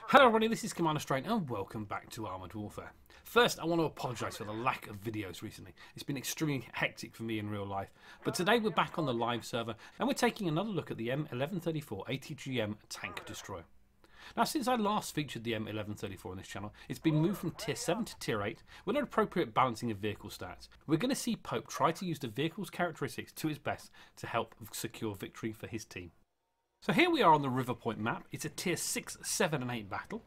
Hello everybody, this is Commander Strain and welcome back to Armoured Warfare. First, I want to apologise for the lack of videos recently. It's been extremely hectic for me in real life. But today we're back on the live server and we're taking another look at the M1134 ATGM tank destroyer. Now, since I last featured the M1134 on this channel, it's been moved from tier 7 to tier 8 with an appropriate balancing of vehicle stats. We're going to see Pope try to use the vehicle's characteristics to his best to help secure victory for his team. So here we are on the River Point map. It's a tier 6, 7 and 8 battle.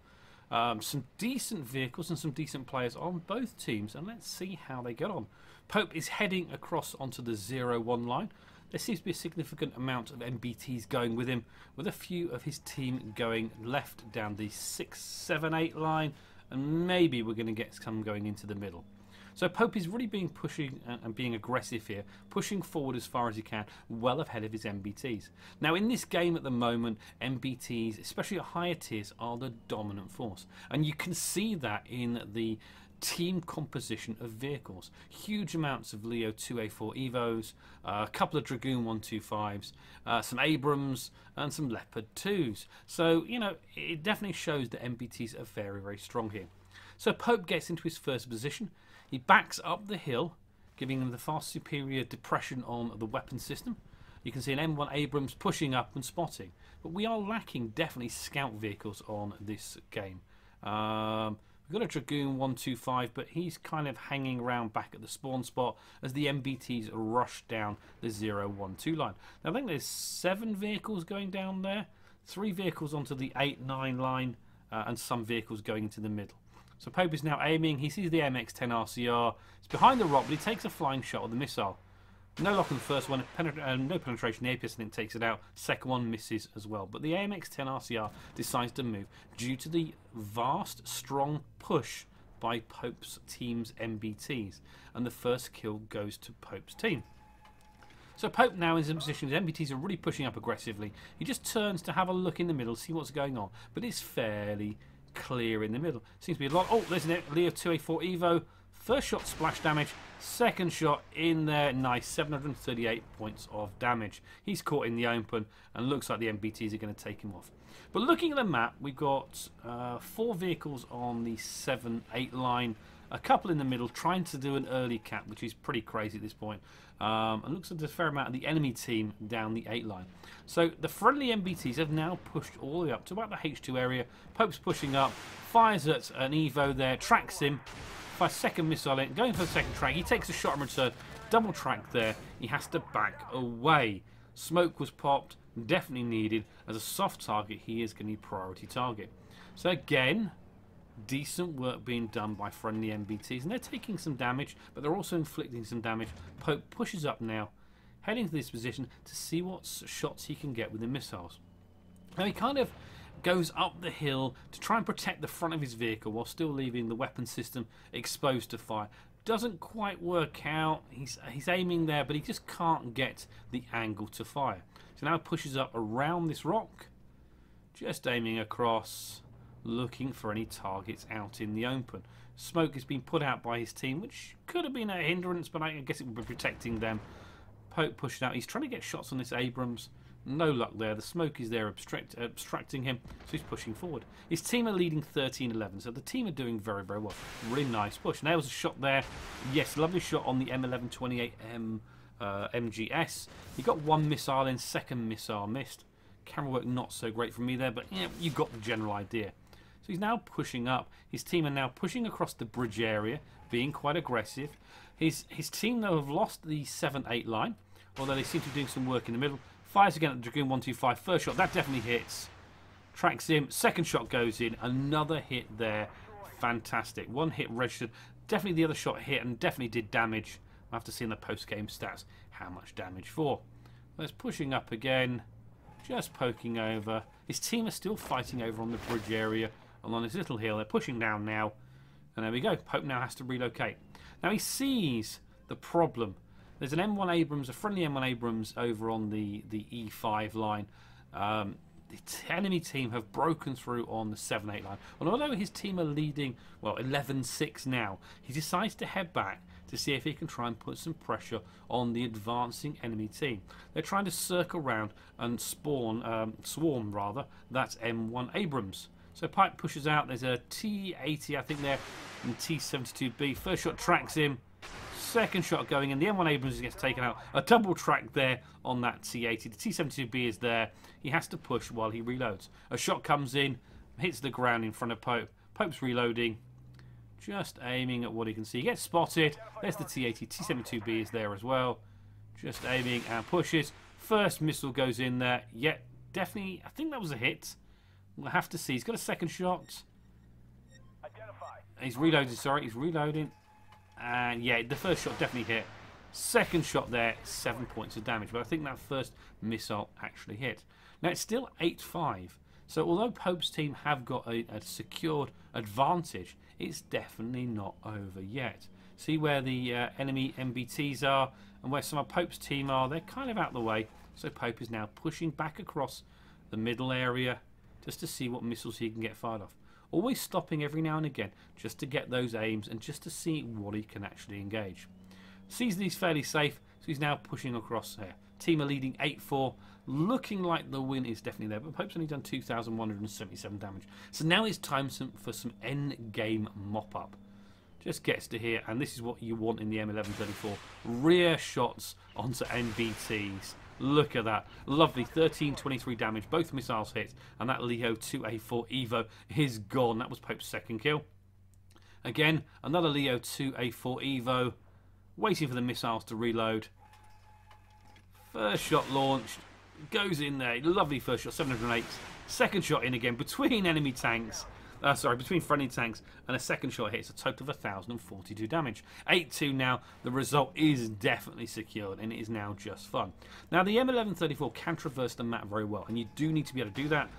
Some decent vehicles and some decent players on both teams, and let's see how they get on. Pope is heading across onto the 0-1 line. There seems to be a significant amount of MBTs going with him, with a few of his team going left down the 6, 7, 8 line, and maybe we're going to get some going into the middle. So Pope is really being pushing and being aggressive here, pushing forward as far as he can, well ahead of his MBTs. Now in this game at the moment, MBTs, especially at higher tiers, are the dominant force. And you can see that in the team composition of vehicles. Huge amounts of Leo 2A4 Evos, a couple of Dragoon 125s, some Abrams and some Leopard 2s. So, you know, it definitely shows that MBTs are very, very strong here. So Pope gets into his first position. He backs up the hill, giving him the far superior depression on the weapon system. You can see an M1 Abrams pushing up and spotting. But we are lacking definitely scout vehicles on this game. We've got a Dragoon 125, but he's kind of hanging around back at the spawn spot as the MBTs rush down the 0-1-2 line. Now I think there's 7 vehicles going down there, 3 vehicles onto the 8-9 line, and some vehicles going into the middle. So Pope is now aiming. He sees the AMX-10 RCR. It's behind the rock, but he takes a flying shot at the missile. No lock on the first one, no penetration. The APS then takes it out. Second one misses as well. But the AMX-10 RCR decides to move due to the vast, strong push by Pope's team's MBTs. And the first kill goes to Pope's team. So Pope now is in position. His MBTs are really pushing up aggressively. He just turns to have a look in the middle, see what's going on. But it's fairly clear in the middle. Seems to be a lot. Oh, there's an Leo 2A4 Evo. First shot splash damage. Second shot in there. Nice. 738 points of damage. He's caught in the open and looks like the MBTs are going to take him off. But looking at the map, we've got 4 vehicles on the 7-8 line. A couple in the middle trying to do an early cap, which is pretty crazy at this point. And looks like there's a fair amount of the enemy team down the 8 line. So the friendly MBTs have now pushed all the way up to about the H2 area. Pope's pushing up, fires at an Evo there, tracks him, fires second missile in, going for the second track. He takes a shot in return, double track there. He has to back away. Smoke was popped, definitely needed. As a soft target, he is going to be priority target. So again, decent work being done by friendly MBTs, and they're taking some damage, but they're also inflicting some damage. Pope pushes up now, heading to this position to see what shots he can get with the missiles. Now he kind of goes up the hill to try and protect the front of his vehicle while still leaving the weapon system exposed to fire. Doesn't quite work out. He's aiming there, but he just can't get the angle to fire. So now pushes up around this rock, just aiming across, looking for any targets out in the open. Smoke has been put out by his team, which could have been a hindrance, but I guess it would be protecting them. Pope pushed out. He's trying to get shots on this Abrams. No luck there. The smoke is there obstructing him, so he's pushing forward. His team are leading 13-11, so the team are doing very, very well. Really nice push. And there was a shot there. Yes, lovely shot on the M1134 MGS. He got one missile in, second missile missed. Camera work not so great from me there, but yeah, you got the general idea. So he's now pushing up. His team are now pushing across the bridge area, being quite aggressive. His team, though, have lost the 7-8 line, although they seem to be doing some work in the middle. Fires again at the Dragoon 125. First shot, that definitely hits. Tracks him. Second shot goes in. Another hit there. Fantastic. One hit registered. Definitely the other shot hit and definitely did damage. I'll have to see in the post-game stats how much damage for. Let's pushing up again. Just poking over. His team are still fighting over on the bridge area and on this little hill. They're pushing down now. And there we go. Pope now has to relocate. Now he sees the problem. There's an M1 Abrams, a friendly M1 Abrams over on the E5 line. The enemy team have broken through on the 7-8 line. And although his team are leading, well, 11-6 now, he decides to head back to see if he can try and put some pressure on the advancing enemy team. They're trying to circle around and swarm, that M1 Abrams. So Pipe pushes out. There's a T80, I think there, and T72B. First shot tracks him. Second shot going in. The M1 Abrams gets taken out. A double track there on that T80. The T72B is there. He has to push while he reloads. A shot comes in, hits the ground in front of Pope. Pope's reloading, just aiming at what he can see. He gets spotted. There's the T80. T72B is there as well. Just aiming and pushes. First missile goes in there. Yet, definitely, I think that was a hit. We'll have to see. He's got a second shot. He's reloading, sorry. He's reloading. And yeah, the first shot definitely hit. Second shot there, 7 points of damage. But I think that first missile actually hit. Now, it's still 8-5. So although Pope's team have got a secured advantage, it's definitely not over yet. See where the enemy MBTs are and where some of Pope's team are. They're kind of out of the way. So Pope is now pushing back across the middle area just to see what missiles he can get fired off. Always stopping every now and again just to get those aims and just to see what he can actually engage. Sees these fairly safe, so he's now pushing across here. Team are leading 8-4, looking like the win is definitely there, but Pope's only done 2,177 damage. So now it's time for some end game mop-up. Just gets to here, and this is what you want in the M1134. Rear shots onto NBTs. Look at that. Lovely. 1323 damage. Both missiles hit. And that Leo 2A4 Evo is gone. That was Pope's second kill. Again, another Leo 2A4 Evo. Waiting for the missiles to reload. First shot launched. Goes in there. Lovely first shot. 708. Second shot in again. Between enemy tanks. Between friendly tanks, and a second shot hits a total of 1,042 damage. 8-2 now. The result is definitely secured, and it is now just fun. Now, the M1134 can traverse the map very well, and you do need to be able to do that.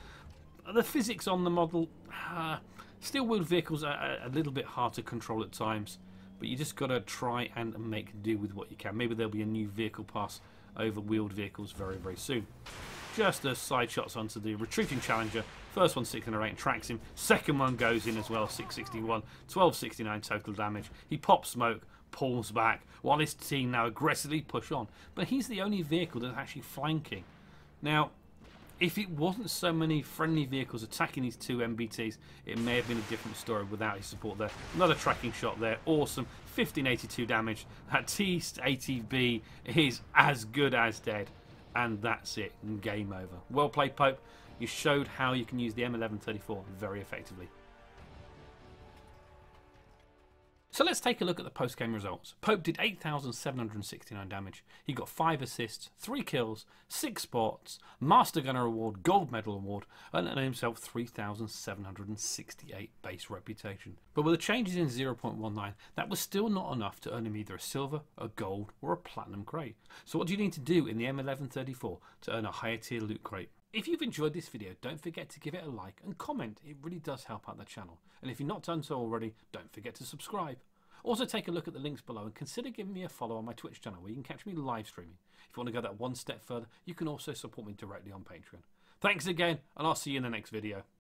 The physics on the model, steel-wheeled vehicles are a little bit hard to control at times, but you just got to try and make do with what you can. Maybe there'll be a new vehicle pass over wheeled vehicles very, very soon. Just as side shots onto the retreating Challenger. First one 608 tracks him. Second one goes in as well, 661, 1269 total damage. He pops smoke, pulls back, while his team now aggressively push on. But he's the only vehicle that's actually flanking. Now, if it wasn't so many friendly vehicles attacking these two MBTs, it may have been a different story without his support there. Another tracking shot there, awesome. 1582 damage. That T80B is as good as dead. And that's it, game over. Well played, Pope. You showed how you can use the M1134 very effectively. So let's take a look at the post-game results. Pope did 8,769 damage. He got 5 assists, 3 kills, 6 spots, Master Gunner Award, Gold Medal Award, and earned himself 3,768 base reputation. But with the changes in 0.19, that was still not enough to earn him either a silver, a gold, or a platinum crate. So what do you need to do in the M1134 to earn a higher tier loot crate? If you've enjoyed this video, don't forget to give it a like and comment. It really does help out the channel. And if you've not done so already, don't forget to subscribe. Also take a look at the links below and consider giving me a follow on my Twitch channel where you can catch me live streaming. If you want to go that one step further, you can also support me directly on Patreon. Thanks again, and I'll see you in the next video.